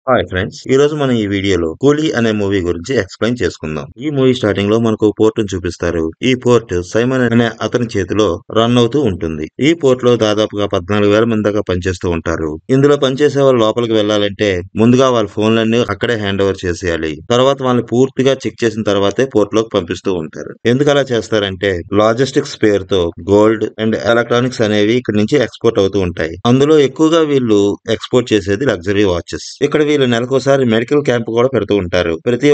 Hi friends, ఈ రోజు మనం ఈ వీడియోలో కూలీ అనే మూవీ గురించి ఎక్స్ప్లెయిన్ చేసుకుందాం. ఈ మూవీ స్టార్టింగ్ లో మనకు పోర్ట్ ను చూపిస్తారు. ఈ పోర్ట్ సైమన్ అనే అతని చేతిలో రన్ అవుతూ ఉంటుంది. ఈ పోర్ట్ లో దాదాపుగా 14,000 మంది దాకా పనిచేస్తూ ఉంటారు. ఇందులో పనిచేసే వాళ్ళు లోపలికి వెళ్లాలంటే ముందుగా వాళ్ళ ఫోన్లన్నీ అక్కడే హ్యాండ్ ఓవర్ చేసేయాలి. తర్వాత వాళ్ళని పూర్తిగా చెక్ చేసిన తర్వాతే పోర్ట్ లోకి పంపిస్తూ ఉంటారు. ఎందుకు అలా చేస్తారంటే లాజిస్టిక్స్ పేరుతో గోల్డ్ అండ్ ఎలక్ట్రానిక్స్ అనేవి ఇక్కడ నుంచి ఎక్స్పోర్ట్ అవుతూ ఉంటాయి. అందులో ఎక్కువగా వీళ్ళు ఎక్స్పోర్ట్ చేసేది లగ్జరీ వాచెస్. ఇక్కడ వీళ్ళు నెలకోసారి మెడికల్ క్యాంప్ కూడా పెడుతూ ఉంటారు. ప్రతి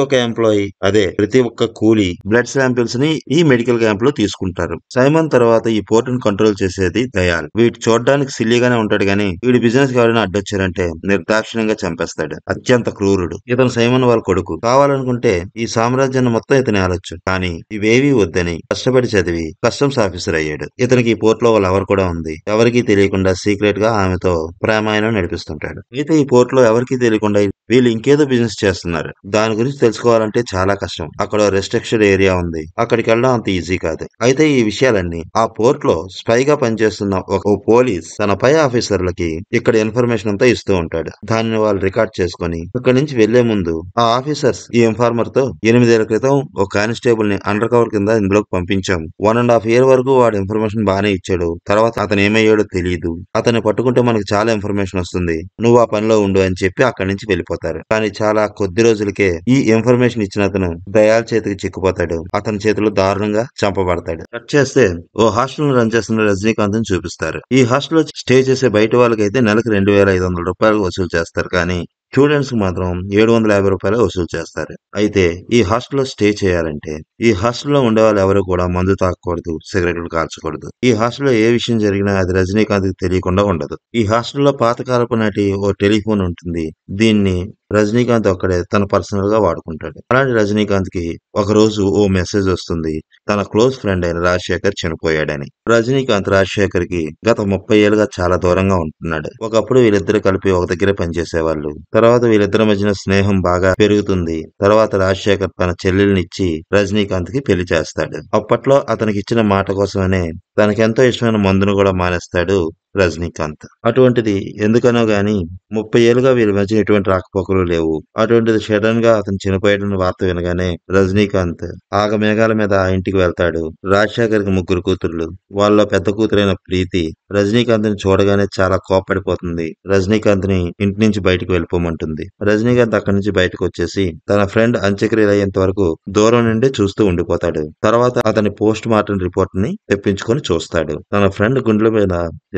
ఒక్క కూలీ బ్లడ్ శాంపిల్స్ ని ఈ మెడికల్ క్యాంప్ లో తీసుకుంటారు. సైమన్ తర్వాత ఈ పోర్ట్ ను కంట్రోల్ చేసేది దయాల్. వీడు చూడడానికి సిల్లీగానే ఉంటాడు గానీ వీడి బిజినెస్ కి ఎవరైనా అడ్డొచ్చారంటే నిర్దాక్షిణ్యంగా చంపేస్తాడు. అత్యంత క్రూరుడు. ఇతను సైమన్ వాళ్ళ కొడుకు. కావాలనుకుంటే ఈ సామ్రాజ్యాన్ని మొత్తం ఇతను ఆలొచ్చు. కానీ ఇవేవీ వద్దని కష్టపడి చదివి కస్టమ్స్ ఆఫీసర్ అయ్యాడు. ఇతనికి ఈ పోర్ట్ లో వాళ్ళ ఎవరు కూడా ఉంది. ఎవరికీ తెలియకుండా సీక్రెట్ గా ఆమెతో ప్రేమాయణం నడిపిస్తుంటాడు. అయితే ఈ పోర్ట్ లో ఎవరికీ తెలియకుండా వీళ్ళు ఇంకేదో బిజినెస్ చేస్తున్నారు. దాని గురించి తెలుసుకోవాలంటే చాలా కష్టం. అక్కడ రెస్ట్రిక్షన్ ఏరియా ఉంది. అక్కడికి వెళ్ళడం అంత ఈజీ కాదు. అయితే ఈ విషయాలన్నీ ఆ పోర్ట్ లో స్పై గా పనిచేస్తున్న ఒక పోలీస్ తన పై ఆఫీసర్లకి ఇక్కడ ఇన్ఫర్మేషన్ అంతా ఇస్తూ ఉంటాడు. దానిని వాళ్ళు రికార్డ్ చేసుకుని ఇక్కడి నుంచి వెళ్లే ముందు ఆ ఆఫీసర్స్ ఈ ఇన్ఫార్మర్ తో 8 ఏళ్ల క్రితం ఒక కానిస్టేబుల్ ని అండర్ కవర్ కింద ఇందులోకి పంపించాం. 1.5 year వరకు వాడు ఇన్ఫర్మేషన్ బానే ఇచ్చాడు. తర్వాత అతను ఏమయ్యాడో తెలియదు. అతన్ని పట్టుకుంటే మనకి చాలా ఇన్ఫర్మేషన్ వస్తుంది. నువ్వు ఆ పనిలో ఉండు అని చెప్పి అక్కడి నుంచి వెళ్ళిపోతారు. కానీ చాలా కొద్ది రోజులకే ఈ ఇన్ఫర్మేషన్ ఇచ్చిన అతను దయాల్ చేతికి చిక్కుపోతాడు. అతని చేతిలో దారుణంగా చంపబడతాడు. కట్ చేస్తే ఓ హాస్టల్ రన్ చేస్తున్న రజనీకాంత్ ని చూపిస్తారు. ఈ హాస్టల్ లో స్టే చేసే బయట వాళ్ళకైతే నెలకు 2,500 రూపాయలు వసూలు చేస్తారు. కానీ స్టూడెంట్స్ కి మాత్రం 750 రూపాయలు వసూలు చేస్తారు. అయితే ఈ హాస్టల్లో స్టే చేయాలంటే ఈ హాస్టల్లో ఉండే వాళ్ళు ఎవరు కూడా మందు తాగకూడదు, సిగరెట్లు కాల్చకూడదు. ఈ హాస్టల్లో ఏ విషయం జరిగినా అది రజనీకాంత్ కి తెలియకుండా ఉండదు. ఈ హాస్టల్లో పాతకాలపు నాటి ఓ టెలిఫోన్ ఉంటుంది. దీన్ని రజనీకాంత్ ఒక్కడే తన పర్సనల్ గా వాడుకుంటాడు. అలాంటి రజనీకాంత్ కి ఒక రోజు ఓ మెసేజ్ వస్తుంది. తన క్లోజ్ ఫ్రెండ్ అయిన రాజశేఖర్ చనిపోయాడని. రజనీకాంత్ రాజశేఖర్ కి గత 30 ఏళ్లుగా చాలా దూరంగా ఉంటున్నాడు. ఒకప్పుడు వీళ్ళిద్దరు కలిపి ఒక దగ్గరే పనిచేసేవాళ్ళు. తర్వాత వీళ్ళిద్దరి మధ్యన స్నేహం బాగా పెరుగుతుంది. తర్వాత రాజశేఖర్ తన చెల్లెల్నిచ్చి రజనీకాంత్ కి పెళ్లి చేస్తాడు. అప్పట్లో అతనికి ఇచ్చిన మాట కోసమనే తనకెంతో ఇష్టమైన మందును కూడా మానేస్తాడు రజనీకాంత్. అటువంటిది ఎందుకనో గాని 30 ఏళ్లుగా వీళ్ళ మధ్య ఎటువంటి రాకపోకలు లేవు. అటువంటిది సడన్ గా అతను చనిపోయాడన్న వార్త వినగానే రజనీకాంత్ ఆగమేఘాల మీద ఆ ఇంటికి వెళ్తాడు. రాజశేఖర్ కి 3 కూతుర్లు. వాళ్ళ పెద్ద కూతురైన ప్రీతి రజనీకాంత్ ని చూడగానే చాలా కోప్పడిపోతుంది. రజనీకాంత్ ని ఇంటి నుంచి బయటకు వెళ్ళిపోమంటుంది. రజనీకాంత్ అక్కడి నుంచి బయటకు వచ్చేసి తన ఫ్రెండ్ అంత్యక్రియలు అయ్యేంత వరకు దూరం నుండి చూస్తూ ఉండిపోతాడు. తర్వాత అతని పోస్ట్ మార్టం రిపోర్ట్ ని తెప్పించుకొని చూస్తాడు. తన ఫ్రెండ్ గుండెల మీద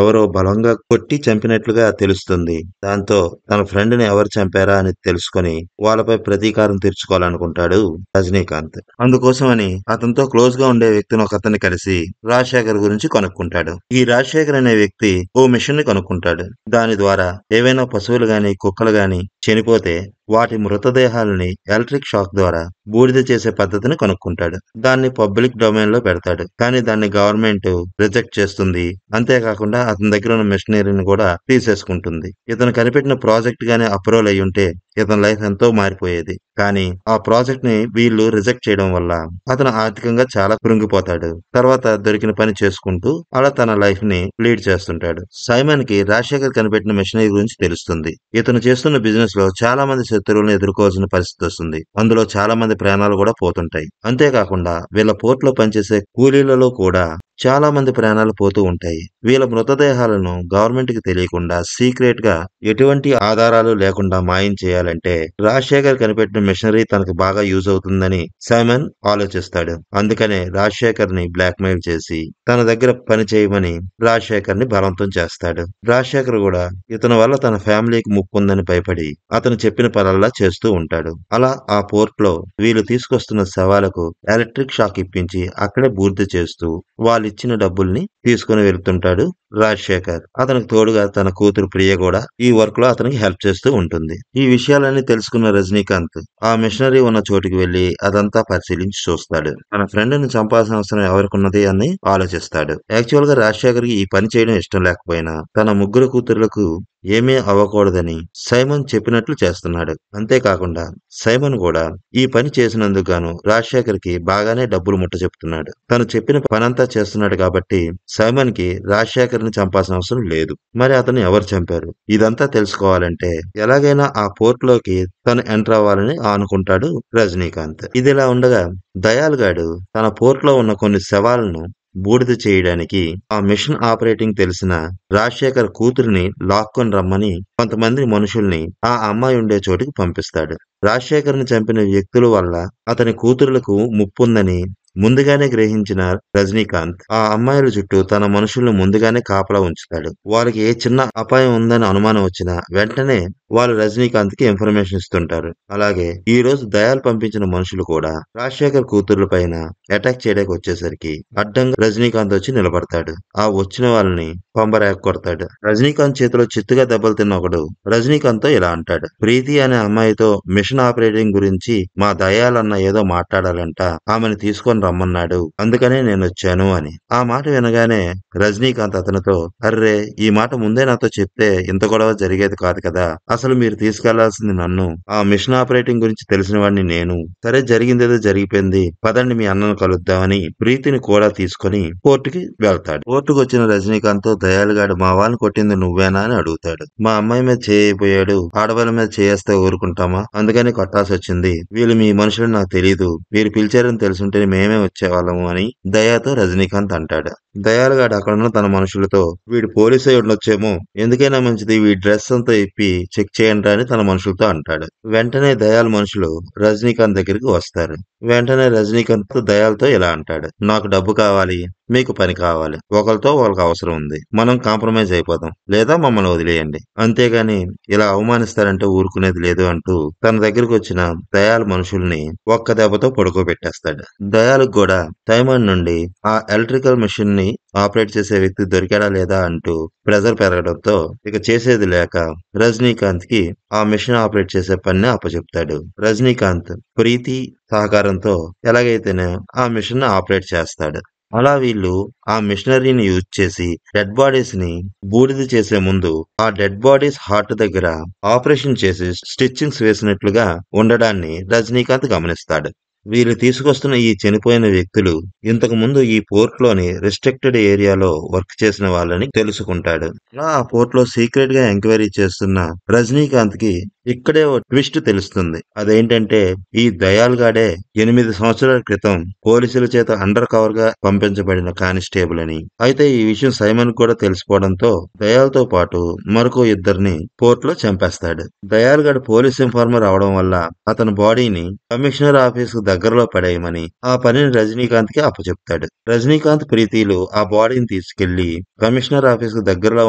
ఎవరో బలంగా కొట్టి చంపినట్లుగా తెలుస్తుంది. దాంతో తన ఫ్రెండ్ ని ఎవరు చంపారా అని తెలుసుకొని వాళ్ళపై ప్రతీకారం తీర్చుకోవాలనుకుంటాడు రజనీకాంత్. అందుకోసమని అతనితో క్లోజ్ గా ఉండే వ్యక్తిని ఒకతన్ని కలిసి రాజశేఖర్ గురించి కనుక్కుంటాడు. ఈ రాజశేఖర్ అనే వ్యక్తి ఓ మిషన్ ని కనుక్కుంటాడు. దాని ద్వారా ఏవైనా పశువులు గాని కుక్కలు గాని చనిపోతే వాటి మృతదేహాలని ఎలక్ట్రిక్ షాక్ ద్వారా బూడిద చేసే పద్ధతిని కనుక్కుంటాడు. దాన్ని పబ్లిక్ డొమైన్ లో పెడతాడు. కానీ దాన్ని గవర్నమెంట్ రిజెక్ట్ చేస్తుంది. అంతేకాకుండా అతని దగ్గర ఉన్న మెషినరీని కూడా తీసేసుకుంటుంది. ఇతను కనిపెట్టిన ప్రాజెక్ట్ గానీ అప్రూవల్ అయి ఉంటే ఇతని లైఫ్ ఎంతో మారిపోయేది. కానీ ఆ ప్రాజెక్ట్ ని వీళ్ళు రిజెక్ట్ చేయడం వల్ల అతను ఆర్థికంగా చాలా కృంగిపోతాడు. తర్వాత దొరికిన పని చేసుకుంటూ అలా తన లైఫ్ ని లీడ్ చేస్తుంటాడు. సైమన్ కి రాజశేఖర్ కనిపెట్టిన మెషినరీ గురించి తెలుస్తుంది. ఇతను చేస్తున్న బిజినెస్ లో చాలా మంది శత్రువులను ఎదుర్కోవాల్సిన పరిస్థితి వస్తుంది. అందులో చాలా మంది ప్రాణాలు కూడా పోతుంటాయి. అంతేకాకుండా వీళ్ళ పోర్ట్ లో పనిచేసే కూలీలలో కూడా చాలా మంది ప్రాణాలు పోతూ ఉంటాయి. వీళ్ళ మృతదేహాలను గవర్నమెంట్ కి తెలియకుండా సీక్రెట్ గా ఎటువంటి ఆధారాలు లేకుండా మాయం చేయాలంటే రాజశేఖర్ కనిపెట్టిన మిషనరీ తనకు బాగా యూజ్ అవుతుందని సైమన్ ఆలోచిస్తాడు. అందుకనే రాజశేఖర్ ని బ్లాక్ మెయిల్ చేసి తన దగ్గర పని చేయమని రాజశేఖర్ ని బలవంతం చేస్తాడు. రాజశేఖర్ కూడా ఇతని వల్ల తన ఫ్యామిలీకి ముప్పు ఉందని భయపడి అతను చెప్పిన పనుల్లా చేస్తూ ఉంటాడు. అలా ఆ పోర్ట్ లో వీళ్ళు తీసుకొస్తున్న శవాలకు ఎలక్ట్రిక్ షాక్ ఇప్పించి అక్కడే బూర్తి చేస్తూ వాళ్ళు ఇచ్చిన డబ్బుల్ని తీసుకుని వెళ్తుంటాడు రాజశేఖర్. అతనికి తోడుగా తన కూతురు ప్రియ కూడా ఈ వర్క్ లో అతనికి హెల్ప్ చేస్తూ ఉంటుంది. ఈ విషయాలన్నీ తెలుసుకున్న రజనీకాంత్ ఆ మిషనరీ ఉన్న చోటికి వెళ్లి అదంతా పరిశీలించి చూస్తాడు. తన ఫ్రెండ్ ని చంపాల్సిన అవసరం ఎవరికున్నది అని ఆలోచిస్తాడు. యాక్చువల్ గా రాజశేఖర్ కి ఈ పని చేయడం ఇష్టం లేకపోయినా తన 3 కూతురులకు ఏమీ అవ్వకూడదని సైమన్ చెప్పినట్లు చేస్తున్నాడు. అంతేకాకుండా సైమన్ కూడా ఈ పని చేసినందుకు గాను రాజశేఖర్‌కి బాగానే డబ్బులు ముట్టజెప్పుతున్నాడు. తను చెప్పిన పనంతా చేస్తున్నాడు కాబట్టి సైమన్‌కి రాజశేఖర్‌ని చంపాల్సిన అవసరం లేదు. మరి అతన్ని ఎవరు చంపారు? ఇదంతా తెలుసుకోవాలంటే ఎలాగైనా ఆ పోర్ట్‌లోకి తను ఎంటర్ అవ్వాలని అనుకుంటాడు రజనీకాంత్. ఇదిలా ఉండగా దయాల్ గాడు తన పోర్ట్‌లో ఉన్న కొన్ని శవాలను బూడిద చేయడానికి ఆ మిషన్ ఆపరేటింగ్ తెలిసిన రాజశేఖర్ కూతురిని లాక్కొని రమ్మని కొంతమంది మనుషుల్ని ఆ అమ్మాయి ఉండే చోటికి పంపిస్తాడు. రాజశేఖర్‌ని చంపిన వ్యక్తుల వల్ల అతని కూతురులకు ముప్పుందని ముందుగానే గ్రహించిన రజనీకాంత్ ఆ అమ్మాయిల చుట్టూ తన మనుషుల్ని ముందుగానే కాపలా ఉంచుతాడు. వాళ్ళకి ఏ చిన్న అపాయం ఉందని అనుమానం వచ్చినా వెంటనే వాళ్ళు రజనీకాంత్‌కి ఇన్ఫర్మేషన్ ఇస్తుంటారు. అలాగే ఈ రోజు దయాల్ పంపించిన మనుషులు కూడా రాజశేఖర్ కూతుర్ల పైన అటాక్ చేయడానికి వచ్చేసరికి అడ్డంగా రజనీకాంత్ వచ్చి నిలబడతాడు. ఆ వచ్చిన వాళ్ళని పంబరేగ కొడతాడు. రజనీకాంత్ చేతిలో చిత్తుగా దెబ్బలు తిన్న ఒకడు రజనీకాంత్ తో ఇలా అంటాడు. ప్రీతి అనే అమ్మాయితో మిషన్ ఆపరేటింగ్ గురించి మా దయాల్ అన్న ఏదో మాట్లాడాలంట. ఆమెను తీసుకొని రమ్మన్నాడు. అందుకనే నేనొచ్చాను అని. ఆ మాట వినగానే రజనీకాంత్ అతనితో అర్రే ఈ మాట ముందే నాతో చెప్తే ఇంత గొడవ జరిగేది కాదు కదా. అసలు మీరు తీసుకెళ్లాల్సింది నన్ను. ఆ మిషన్ ఆపరేటింగ్ గురించి తెలిసిన వాడిని నేను. సరే జరిగిందేదో జరిగిపోయింది. పదండి మీ అన్నను కలుద్దామని ప్రీతిని కూడా తీసుకొని కోర్టుకి వెళ్తాడు. కోర్టుకు వచ్చిన రజనీకాంత్ తో దయాలుగాడు మా వాళ్ళని కొట్టింది నువ్వేనా అని అడుగుతాడు. మా అమ్మాయి మీద చేయబోయాడు. ఆడవాళ్ళ మీద చేయేస్తే ఊరుకుంటామా? అందుకని కొట్టాల్సి వచ్చింది. వీళ్ళు మీ మనుషులని నాకు తెలీదు. మీరు పిలిచారని తెలుసుంటే మేమే వచ్చేవాళ్ళము అని దయాతో రజనీకాంత్ అంటాడు. దయాలుగాడు అక్కడున్న తన మనుషులతో వీడు పోలీసు అయి ఉండొచ్చేమో. ఎందుకైనా మంచిది వీడి డ్రెస్ అంతా ఇప్పి చెక్ చేయండి అని తన మనుషులతో అంటాడు. వెంటనే దయాల్ మనుషులు రజనీకాంత్ దగ్గరికి వస్తారు. వెంటనే రజనీకాంత్ దయాల్తో ఇలా అంటాడు. నాకు డబ్బు కావాలి. మీకు పని కావాలి. ఒకరితో వాళ్ళకి అవసరం ఉంది. మనం కాంప్రమైజ్ అయిపోదాం. లేదా మమ్మల్ని వదిలేయండి. అంతేగాని ఇలా అవమానిస్తారంటే ఊరుకునేది లేదు అంటూ తన దగ్గరకు వచ్చిన దయాల్ మనుషుల్ని ఒక్క దెబ్బతో పడుకోబెట్టేస్తాడు. దయాలకు కూడా సైమన్ నుండి ఆ ఎలక్ట్రికల్ మిషన్ ని ఆపరేట్ చేసే వ్యక్తి దొరికాడా లేదా అంటూ ప్రెజర్ పెరగడంతో ఇక చేసేది లేక రజనీకాంత్ కి ఆ మిషన్ ఆపరేట్ చేసే పనిని అప్పచెప్తాడు. రజనీకాంత్ ప్రీతి సహకారంతో ఎలాగైతేనే ఆ మిషన్ ని ఆపరేట్ చేస్తాడు. అలా వీళ్ళు ఆ మిషనరీని యూజ్ చేసి డెడ్ బాడీస్ ని బూడిద చేసే ముందు ఆ డెడ్ బాడీస్ హార్ట్ దగ్గర ఆపరేషన్ చేసి స్టిచ్చింగ్స్ వేసినట్లుగా ఉండడాన్ని రజనీకాంత్ గమనిస్తాడు. వీళ్ళు తీసుకొస్తున్న ఈ చనిపోయిన వ్యక్తులు ఇంతకు ముందు ఈ పోర్ట్ లోని రిస్ట్రిక్టెడ్ ఏరియాలో వర్క్ చేసిన వాళ్ళని తెలుసుకుంటాడు. అలా ఆ పోర్ట్ లో సీక్రెట్ గా ఎంక్వైరీ చేస్తున్న రజనీకాంత్ కి ఇక్కడే ఓ ట్విస్ట్ తెలుస్తుంది. అదేంటంటే ఈ దయాల్ గాడే 8 సంవత్సరాల క్రితం పోలీసుల చేత అండర్ కవర్ గా పంపించబడిన కానిస్టేబుల్ అని. అయితే ఈ విషయం సైమన్ కూడా తెలిసిపోవడంతో దయాల్ తో పాటు మరొక ఇద్దరిని పోర్ట్ లో చంపేస్తాడు. దయాల్ గడ్ పోలీస్ ఇన్ఫార్మర్ అవడం వల్ల అతని బాడీని కమిషనర్ ఆఫీస్ కు దగ్గరలో పడేయమని ఆ పనిని రజనీకాంత్ కి అప్పచెప్తాడు. రజనీకాంత్ ప్రీతిలు ఆ బాడీని తీసుకెళ్లి కమిషనర్ ఆఫీస్ కు దగ్గరలో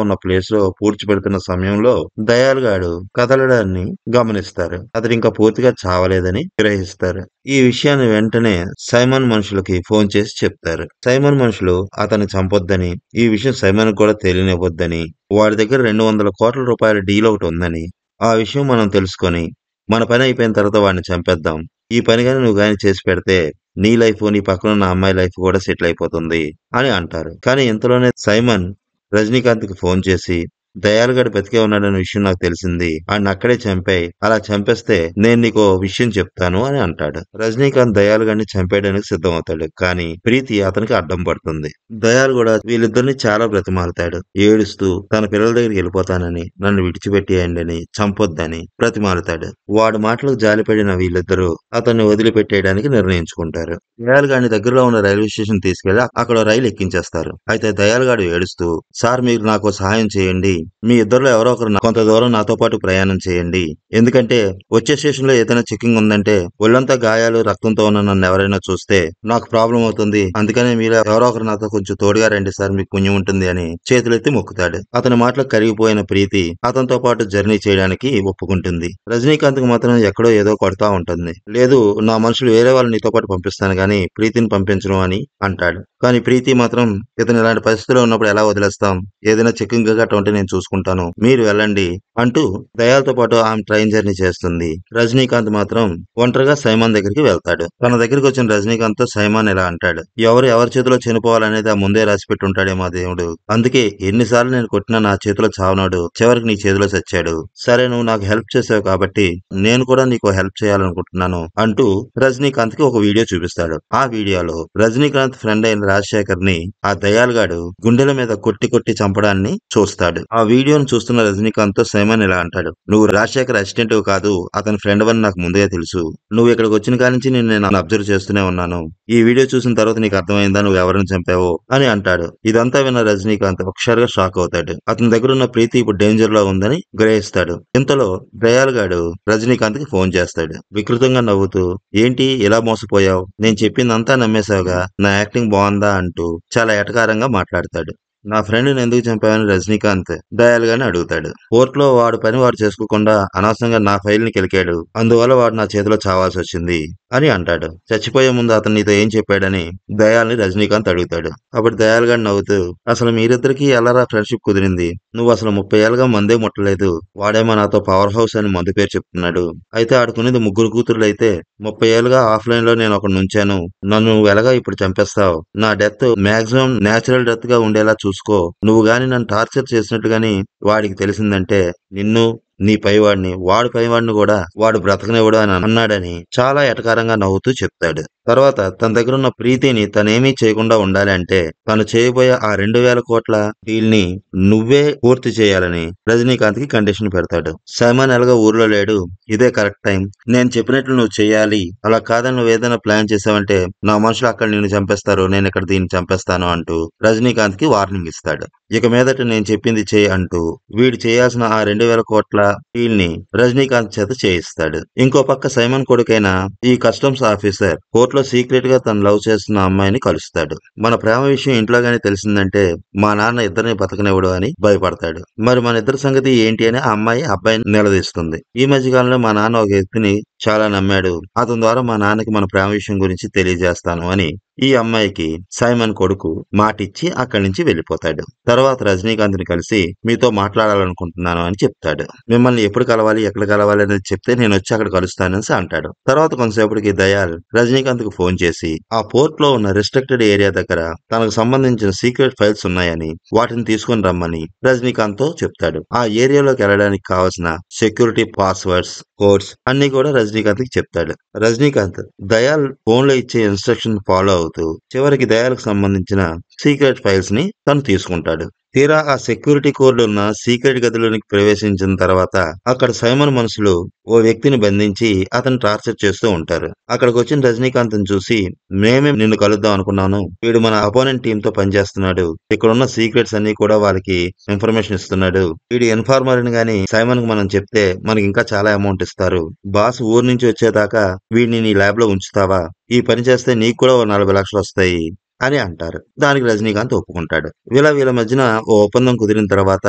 ఉన్న ప్లేస్ లో పూడ్చిపెడుతున్న సమయంలో దయాల్ గాడు కదలడాన్ని గమనిస్తారు. అతడు ఇంకా పూర్తిగా చావలేదని గ్రహిస్తారు. ఈ విషయాన్ని వెంటనే సైమన్ మనుషులకి ఫోన్ చేసి చెప్తారు. సైమన్ మనుషులు అతన్ని చంపొద్దని, ఈ విషయం సైమన్ కూడా తెలియనివ్వొద్దని, వాడి దగ్గర 200 కోట్ల రూపాయల డీల్ ఒకటి ఉందని, ఆ విషయం మనం తెలుసుకొని మన పని అయిపోయిన తర్వాత వాడిని చంపేద్దాం. ఈ పని గాని నువ్వు గాని చేసి పెడితే నీ లైఫ్ నీ పక్కన ఉన్న అమ్మాయి లైఫ్ కూడా సెటిల్ అయిపోతుంది అని అంటారు. కానీ ఇంతలోనే సైమన్ రజనీకాంత్ కి ఫోన్ చేసి దయాలుగాడు బతికే ఉన్నాడన్న విషయం నాకు తెలిసింది. ఆడిని అక్కడే చంపేయ్. అలా చంపేస్తే నేను నీకో విషయం చెప్తాను అని అంటాడు. రజనీకాంత్ దయాలుగాడిని చంపేయడానికి సిద్ధమవుతాడు. కానీ ప్రీతి అతనికి అడ్డం పడుతుంది. దయాలు కూడా వీళ్ళిద్దరిని చాలా బ్రతిమాలుతాడు. ఏడుస్తూ తన పిల్లల దగ్గరికి వెళ్ళిపోతానని, నన్ను విడిచిపెట్టేయండి అని, చంపొద్దని బ్రతిమాలుతాడు. వాడి మాటలకు జాలిపడిన వీళ్ళిద్దరూ అతన్ని వదిలిపెట్టేయడానికి నిర్ణయించుకుంటారు. దయాలుగాడిని దగ్గరలో ఉన్న రైల్వే స్టేషన్ తీసుకెళ్లి అక్కడ రైలు ఎక్కించేస్తారు. అయితే దయాలుగాడు ఏడుస్తూ సార్ మీరు నాకు సహాయం చేయండి. మీ ఇద్దరిలో ఎవరో ఒకరు కొంత దూరం నాతో పాటు ప్రయాణం చేయండి. ఎందుకంటే వచ్చే స్టేషన్ లో ఏదైనా చెకింగ్ ఉందంటే ఒళ్ళంతా గాయాలు రక్తంతో ఉన్న నన్ను ఎవరైనా చూస్తే నాకు ప్రాబ్లం అవుతుంది. అందుకనే మీరు ఎవరో ఒకరు నాతో కొంచెం తోడుగా రండి సార్ మీకు పుణ్యం ఉంటుంది అని చేతులెత్తి మొక్కుతాడు. అతని మాటలకు కరిగిపోయిన ప్రీతి అతనితో పాటు జర్నీ చేయడానికి ఒప్పుకుంటుంది. రజనీకాంత్ కు మాత్రం ఎక్కడో ఏదో కొడతా ఉంటుంది. లేదు నా మనుషులు వేరే వాళ్ళని నీతో పాటు పంపిస్తాను గాని ప్రీతిని పంపించను అని అంటాడు. కానీ ప్రీతి మాత్రం ఇతను ఇలాంటి పరిస్థితిలో ఉన్నప్పుడు ఎలా వదిలేస్తాం, ఏదైనా చెకింగ్ గట్రా ఉంటే నేను చూసుకుంటాను, మీరు వెళ్ళండి అంటూ దయాలతో పాటు ఆమె ట్రైన్ జర్నీ చేస్తుంది. రజనీకాంత్ మాత్రం ఒంటరిగా సైమాన్ దగ్గరికి వెళ్తాడు. తన దగ్గరికి వచ్చిన రజనీకాంత్ తో సైమాన్ ఇలా అంటాడు, ఎవరి చేతిలో చనిపోవాలనేది ఆ ముందే రాసి పెట్టి ఉంటాడేమో ఆ దేవుడు. అందుకే ఎన్నిసార్లు నేను కొట్టినా నా చేతిలో చావనాడు, చివరికి నీ చేతిలో చచ్చాడు. సరే, నువ్వు నాకు హెల్ప్ చేసావు కాబట్టి నేను కూడా నీకు హెల్ప్ చేయాలనుకుంటున్నాను అంటూ రజనీకాంత్ కి ఒక వీడియో చూపిస్తాడు. ఆ వీడియోలో రజనీకాంత్ ఫ్రెండ్ అయిన రాజశేఖర్ ని ఆ దయాల్గాడు గుండెల మీద కొట్టి కొట్టి చంపడాన్ని చూస్తాడు. ఆ వీడియోను చూస్తున్న రజనీకాంత్ తో సైమన్ ఇలా అంటాడు, నువ్వు రాజశేఖర్ అసిస్టెంట్ కాదు, అతని ఫ్రెండ్ అని నాకు ముందుగా తెలుసు. నువ్వు ఇక్కడికి వచ్చిన కాడి నుంచి నేను అబ్జర్వ్ చేస్తూనే ఉన్నాను. ఈ వీడియో చూసిన తర్వాత నీకు అర్థమైందా నువ్వు ఎవరిని చంపావో అని అంటాడు. ఇదంతా విన్న రజనీకాంత్ ఒకసారిగా షాక్ అవుతాడు. అతని దగ్గర ఉన్న ప్రీతి ఇప్పుడు డేంజర్ లో ఉందని గ్రహిస్తాడు. ఇంతలో దయాల్గాడు రజనీకాంత్ కి ఫోన్ చేస్తాడు. వికృతంగా నవ్వుతూ, ఏంటి ఇలా మోసపోయావు, నేను చెప్పిందంతా నమ్మేశావుగా, నా యాక్టింగ్ బాగుందా అంటూ చాలా ఎటకారంగా మాట్లాడతాడు. నా ఫ్రెండ్ని ఎందుకు చంపావని రజనీకాంత్ దయాలుగానే అడుగుతాడు. కోర్టులో వాడు పని వాడు చేసుకోకుండా అనవసరంగా నా ఫైల్ ని కెలికాడు, అందువల్ల వాడు నా చేతిలో చావాల్సి వచ్చింది అని అంటాడు. చచ్చిపోయే ముందు అతను నీతో ఏం చెప్పాడని దయాల్ని రజనీకాంత్ అడుగుతాడు. అప్పుడు దయాల్గా నవ్వుతూ, అసలు మీరిద్దరికి ఎలారా ఫ్రెండ్షిప్ కుదిరింది, నువ్వు అసలు 30 ఏళ్ళగా మందే ముట్టలేదు, వాడేమో నాతో పవర్ హౌస్ అని మందు పేరు చెప్తున్నాడు. అయితే ఆడుకునేది 3 కూతురులు అయితే 30 ఏళ్ళుగా ఆఫ్లైన్ లో నేను ఒకడు నుంచాను, నన్ను నువ్వు ఎలాగా ఇప్పుడు చంపేస్తావు, నా డెత్ మాక్సిమం నేచురల్ డెత్ గా ఉండేలా చూసుకో, నువ్వు గాని నన్ను టార్చర్ చేసినట్టు గాని వాడికి తెలిసిందంటే నిన్ను, నీ పైవాడిని, వాడు పైవాడిని కూడా వాడు బ్రతకనివ్వడు అని అన్నాడని చాలా ఎటకారంగా నవ్వుతూ చెప్తాడు. తర్వాత తన దగ్గర ఉన్న ప్రీతిని తనేమీ చేయకుండా ఉండాలి అంటే తను చేయబోయే ఆ 2,000 కోట్ల డీల్ ని నువ్వే పూర్తి చేయాలని రజనీకాంత్ కి కండిషన్ పెడతాడు. సైమన్ ఎలాగో ఊర్లో లేడు, ఇదే కరెక్ట్ టైం, నేను చెప్పినట్లు నువ్వు చేయాలి, అలా కాదని నువ్వు ఏదైనా ప్లాన్ చేసావంటే నా మనుషులు అక్కడ నిన్ను చంపేస్తారు, నేను ఇక్కడ దీన్ని చంపేస్తాను అంటూ రజనీకాంత్ కి వార్నింగ్ ఇస్తాడు. ఇక మీదట నేను చెప్పింది చేయి అంటూ వీడు చేయాల్సిన ఆ 2,000 కోట్ల డీల్ ని రజనీకాంత్ చేత చేయిస్తాడు. ఇంకో పక్క సైమన్ కొడుకైన ఈ కస్టమ్స్ ఆఫీసర్ కోర్టులో సీక్రెట్ గా తను లవ్ చేస్తున్న అమ్మాయిని కలుస్తాడు. మన ప్రేమ విషయం ఇంట్లో గానీ తెలిసిందంటే మా నాన్న ఇద్దరిని బతకనివ్వడు అని భయపడతాడు. మరి మన ఇద్దరి సంగతి ఏంటి అని ఆ అమ్మాయి అబ్బాయిని నిలదీస్తుంది. ఈ మధ్యకాలంలో మా నాన్న ఒక వ్యక్తిని చాలా నమ్మాడు, అతని ద్వారా మా నాన్నకి మన ప్రేమ విషయం గురించి తెలియజేస్తాను అని ఈ అమ్మాయికి సైమన్ కొడుకు మాటిచ్చి అక్కడి నుంచి వెళ్లిపోతాడు. తర్వాత రజనీకాంత్ ని కలిసి మీతో మాట్లాడాలనుకుంటున్నాను అని చెప్తాడు. మిమ్మల్ని ఎప్పుడు కలవాలి, ఎక్కడ కలవాలి అనేది చెప్తే నేను వచ్చి అక్కడ కలుస్తానని అంటాడు. తర్వాత కొంతసేపటికి దయాల్ రజనీకాంత్ కు ఫోన్ చేసి ఆ పోర్ట్ లో ఉన్న రిస్ట్రిక్టెడ్ ఏరియా దగ్గర తనకు సంబంధించిన సీక్రెట్ ఫైల్స్ ఉన్నాయని వాటిని తీసుకుని రమ్మని రజనీకాంత్ తో చెప్తాడు. ఆ ఏరియాలోకి వెళ్ళడానికి కావాల్సిన సెక్యూరిటీ పాస్వర్డ్స్, కోడ్స్ అన్ని కూడా రజనీకాంత్ కి చెప్తాడు. రజనీకాంత్ దయాల్ ఫోన్ లో ఇచ్చే ఇన్స్ట్రక్షన్ ఫాలో అవుతూ చివరికి దయాలకు సంబంధించిన సీక్రెట్ ఫైల్స్ ని తను తీసుకుంటాడు. తీరా ఆ సెక్యూరిటీ కోడ్ ఉన్న సీక్రెట్ గదిలోనికి ప్రవేశించిన తర్వాత అక్కడ సైమన్ మనుషులు ఓ వ్యక్తిని బంధించి అతను టార్చర్ చేస్తూ ఉంటారు. అక్కడికి వచ్చిన రజనీకాంత్ చూసి మేమే నిన్ను కలుద్దాం అనుకున్నాను, వీడు మన అపోనెంట్ టీమ్ తో పనిచేస్తున్నాడు, ఇక్కడున్న సీక్రెట్స్ అన్ని కూడా వాళ్ళకి ఇన్ఫర్మేషన్ ఇస్తున్నాడు, వీడి ఇన్ఫార్మర్ అని గాని సైమన్ కి మనం చెప్తే మనకి ఇంకా చాలా అమౌంట్ ఇస్తారు, బాస్ ఊరు నుంచి వచ్చేదాకా వీడిని నీ ల్యాబ్ లో ఉంచుతావా, ఈ పని చేస్తే నీకు కూడా ఓ 40 లక్షలు వస్తాయి అని అంటారు. దానికి రజనీకాంత్ ఒప్పుకుంటాడు. వీళ్ళ మధ్యన ఓ ఒప్పందం కుదిరిన తర్వాత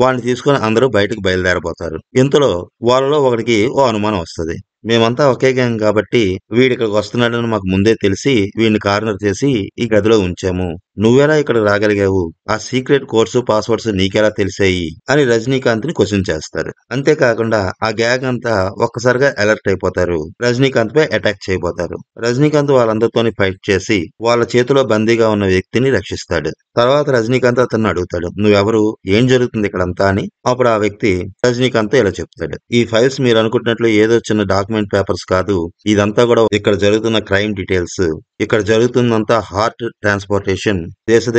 వాడిని తీసుకుని అందరూ బయటకు బయలుదేరబోతారు. ఇంతలో వాళ్ళలో ఒకడికి ఓ అనుమానం వస్తుంది. మేమంతా ఒకే గ్యాంగ్ కాబట్టి వీడిక్కడికి వస్తున్నాడని మాకు ముందే తెలిసి వీడిని కార్నర్ చేసి ఈ గదిలో ఉంచాము, నువ్వెలా ఇక్కడికి రాగలిగావు, ఆ సీక్రెట్ కోడ్స్ పాస్వర్డ్స్ నీకెలా తెలిసాయి అని రజనీకాంత్ ని క్వశ్చన్ చేస్తారు. అంతేకాకుండా ఆ గ్యాంగ్ అంతా ఒక్కసారిగా అలర్ట్ అయిపోతారు, రజనీకాంత్ పై అటాక్ చేయబోతారు. రజనీకాంత్ వాళ్ళందరితోని ఫైట్ చేసి వాళ్ళ చేతిలో బందీగా ఉన్న వ్యక్తిని రక్షిస్తాడు. తర్వాత రజనీకాంత్ అతన్ని అడుగుతాడు, నువ్వెవరు, ఏం జరుగుతుంది ఇక్కడంతా అని. అప్పుడు ఆ వ్యక్తి రజనీకాంత్ ఇలా చెప్తాడు, ఈ ఫైల్స్ మీరు అనుకుంటున్నట్లు ఏదో చిన్న డాక్యుమెంట్ పేపర్స్ కాదు, ఇదంతా కూడా ఇక్కడ జరుగుతున్న క్రైమ్ డీటెయిల్స్, ఇక్కడ జరుగుతుందంతా హార్ట్ ట్రాన్స్పోర్టేషన్,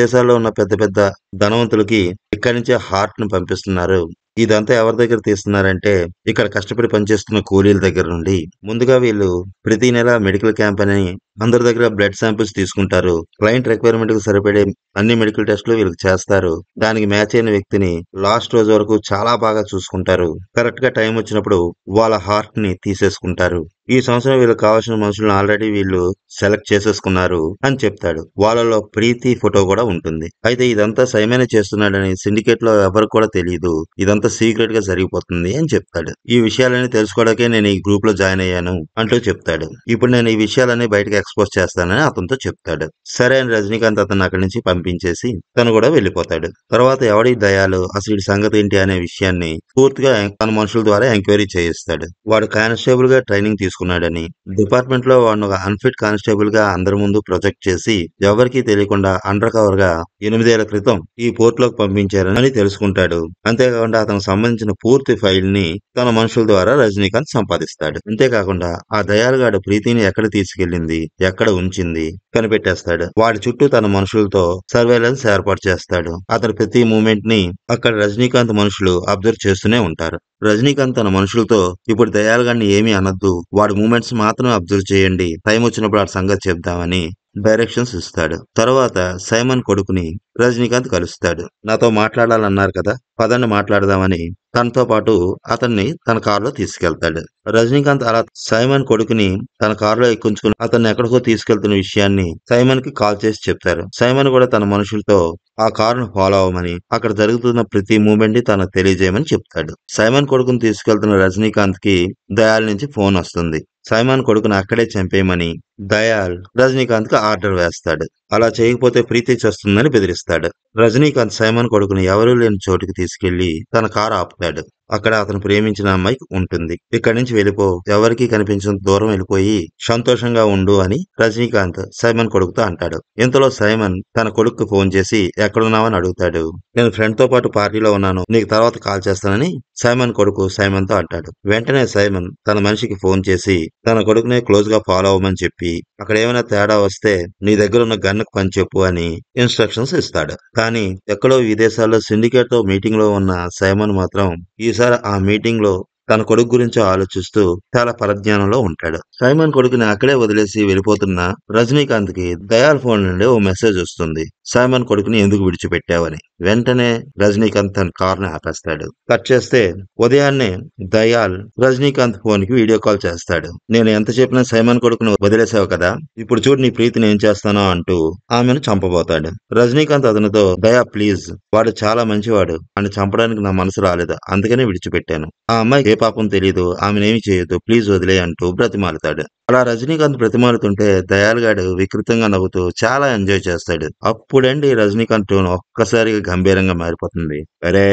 దేశాల్లో ఉన్న పెద్ద పెద్ద ధనవంతులకి ఇక్కడి నుంచే హార్ట్ ను పంపిస్తున్నారు. ఇదంతా ఎవరి దగ్గర తీస్తున్నారంటే ఇక్కడ కష్టపడి పనిచేస్తున్న కూలీల దగ్గర నుండి. ముందుగా వీళ్ళు ప్రతి నెల మెడికల్ క్యాంప్ అని అందరి దగ్గర బ్లడ్ శాంపిల్స్ తీసుకుంటారు, క్లయింట్ రిక్వైర్మెంట్ కు సరిపడే అన్ని మెడికల్ టెస్టులు వీళ్ళకి చేస్తారు, దానికి మ్యాచ్ అయిన వ్యక్తిని లాస్ట్ రోజు వరకు చాలా బాగా చూసుకుంటారు, కరెక్ట్ గా టైం వచ్చినప్పుడు వాళ్ళ హార్ట్ ని తీసేసుకుంటారు. ఈ సంవత్సరం వీళ్ళకి కావాల్సిన మనుషులను ఆల్రెడీ వీళ్ళు సెలెక్ట్ చేసేసుకున్నారు అని చెప్తాడు. వాళ్ళలో ప్రీతి ఫోటో కూడా ఉంటుంది. అయితే ఇదంతా సైమనే చేస్తున్నాడని సిండికేట్ లో ఎవరికి కూడా తెలియదు. ఇదంతా సీక్రెట్ గా జరిగిపోతుంది అని చెప్తాడు. ఈ విషయాలన్నీ తెలుసుకోవడానికే నేను ఈ గ్రూప్ లో జాయిన్ అయ్యాను అంటూ చెప్తాడు. ఇప్పుడు నేను ఈ విషయాలన్నీ బయటకు ఎక్స్పోజ్ చేస్తానని అతనితో చెప్తాడు. సరే అని రజనీకాంత్ అతను అక్కడి నుంచి పంపించేసి తను కూడా వెళ్లిపోతాడు. తర్వాత ఎవడి దయాలు అసలు ఈ సంగతి ఏంటి అనే విషయాన్ని పూర్తిగా తన మనుషుల ద్వారా ఎంక్వైరీ చేయిస్తాడు. వాడు కానిస్టేబుల్ గా ట్రైనింగ్ తీసుకున్నాడని, డిపార్ట్మెంట్ లో వాడిని ఒక అన్ఫిట్ కానిస్టేబుల్ గా అందరి ముందు ప్రొజెక్ట్ చేసి ఎవరికీ తెలియకుండా అండర్ కవర్ గా 8 ఏళ్ల క్రితం ఈ పోర్ట్ లోకి పంపించారని తెలుసుకుంటాడు. అంతేకాకుండా అతనికి సంబంధించిన పూర్తి ఫైల్ ని తన మనుషుల ద్వారా రజనీకాంత్ సంపాదిస్తాడు. అంతేకాకుండా ఆ దయాలుగాడు ప్రీతిని ఎక్కడ తీసుకెళ్లింది, ఎక్కడ ఉంచింది కనిపెట్టేస్తాడు. వాడి చుట్టూ తన మనుషులతో సర్వేలెన్స్ ఏర్పాటు చేస్తాడు. అతని ప్రతి మూమెంట్ ని అక్కడ రజనీకాంత్ మనుషులు అబ్జర్వ్ చేస్తూనే ఉంటారు. రజనీకాంత్ తన మనుషులతో ఇప్పుడు దయాలుగాన్ని ఏమీ అనొద్దు, వాడి మూమెంట్స్ మాత్రం అబ్జర్వ్ చేయండి, టైం వచ్చినప్పుడు ఆ సంగతి చెప్దామని డైరెక్షన్స్ ఇస్తాడు. తర్వాత సైమన్ కొడుకుని రజనీకాంత్ కలుస్తాడు. నాతో మాట్లాడాలన్నారు కదా, పదండి మాట్లాడదామని తనతో పాటు అతన్ని తన కారులో తీసుకెళ్తాడు. రజనీకాంత్ అలా సైమన్ కొడుకుని తన కారులో ఎక్కించుకుని అతన్ని ఎక్కడికో తీసుకెళ్తున్న విషయాన్ని సైమన్ కి కాల్ చేసి చెప్తారు. సైమన్ కూడా తన మనుషులతో ఆ కారును ఫాలో అవ్వమని, అక్కడ జరుగుతున్న ప్రతి మూమెంట్ ని తనకు తెలియజేయమని చెప్తాడు. సైమన్ కొడుకుని తీసుకెళ్తున్న రజనీకాంత్ కి దయాల్ నుంచి ఫోన్ వస్తుంది. సైమన్ కొడుకుని అక్కడే చంపేయమని దయాల్ రజనీకాంత్ కి ఆర్డర్ వేస్తాడు. అలా చేయకపోతే ప్రీతి చస్తుందని బెదిరిస్తాడు. రజనీకాంత్ సైమన్ కొడుకుని ఎవరూ లేని చోటుకి తీసుకెళ్లి తన కారు ఆపుతాడు. అక్కడ అతను ప్రేమించిన అమ్మాయి ఉంటుంది. ఇక్కడి నుంచి వెళ్ళిపో, ఎవరికీ కనిపించిన దూరం వెళ్ళిపోయి సంతోషంగా ఉండు అని రజనీకాంత్ సైమన్ కొడుకుతో అంటాడు. ఇంతలో సైమన్ తన కొడుకు ఫోన్ చేసి ఎక్కడున్నావని అడుగుతాడు. నేను ఫ్రెండ్ తో పాటు పార్టీలో ఉన్నాను, నీకు తర్వాత కాల్ చేస్తానని సైమన్ కొడుకు సైమన్ తో అంటాడు. వెంటనే సైమన్ తన మనిషికి ఫోన్ చేసి తన కొడుకునే క్లోజ్ గా ఫాలో అవ్వమని చెప్పి అక్కడ ఏమైనా తేడా వస్తే నీ దగ్గర ఉన్న గన్నుకు పని చెప్పు అని ఇన్స్ట్రక్షన్స్ ఇస్తాడు. కానీ ఎక్కడో విదేశాల్లో సిండికేట్ తో మీటింగ్ లో ఉన్న సైమన్ మాత్రం ఈసారి ఆ మీటింగ్ లో తన కొడుకు గురించి ఆలోచిస్తూ చాలా పరజ్ఞానంలో ఉంటాడు. సైమన్ కొడుకుని అక్కడే వదిలేసి వెళ్ళిపోతున్న రజనీకాంత్ కి దయాల్ ఫోన్ నుండి ఓ మెసేజ్ వస్తుంది. సైమన్ కొడుకుని ఎందుకు విడిచిపెట్టావని. వెంటనే రజనీకాంత్ తన కారుని ఆపేస్తాడు. కట్ చేస్తే ఉదయాన్నే దయాల్ రజనీకాంత్ ఫోన్ కి వీడియో కాల్ చేస్తాడు. నేను ఎంత చెప్పినా సైమన్ కొడుకును వదిలేసావు కదా, ఇప్పుడు చూడు నీ ప్రీతిని ఏం చేస్తానో అంటూ ఆమెను చంపబోతాడు. రజనీకాంత్ అతనితో దయా ప్లీజ్, వాడు చాలా మంచివాడు, అని చంపడానికి నా మనసు రాలేదు, అందుకనే విడిచిపెట్టాను. ఆ అమ్మాయికి ఏ పాపం తెలీదు, ఆమెనేమి చేయొద్దు, ప్లీజ్ వదిలే అంటూ బ్రతిమాలుతాడు. అలా రజనీకాంత్ బ్రతిమాలుతుంటే దయాల్గాడు వికృతంగా నవ్వుతూ చాలా ఎంజాయ్ చేస్తాడు. అప్పుడండి రజనీకాంత్ టోన్ ఒక్కసారిగా గంభీరంగా మారిపోతుంది. అరే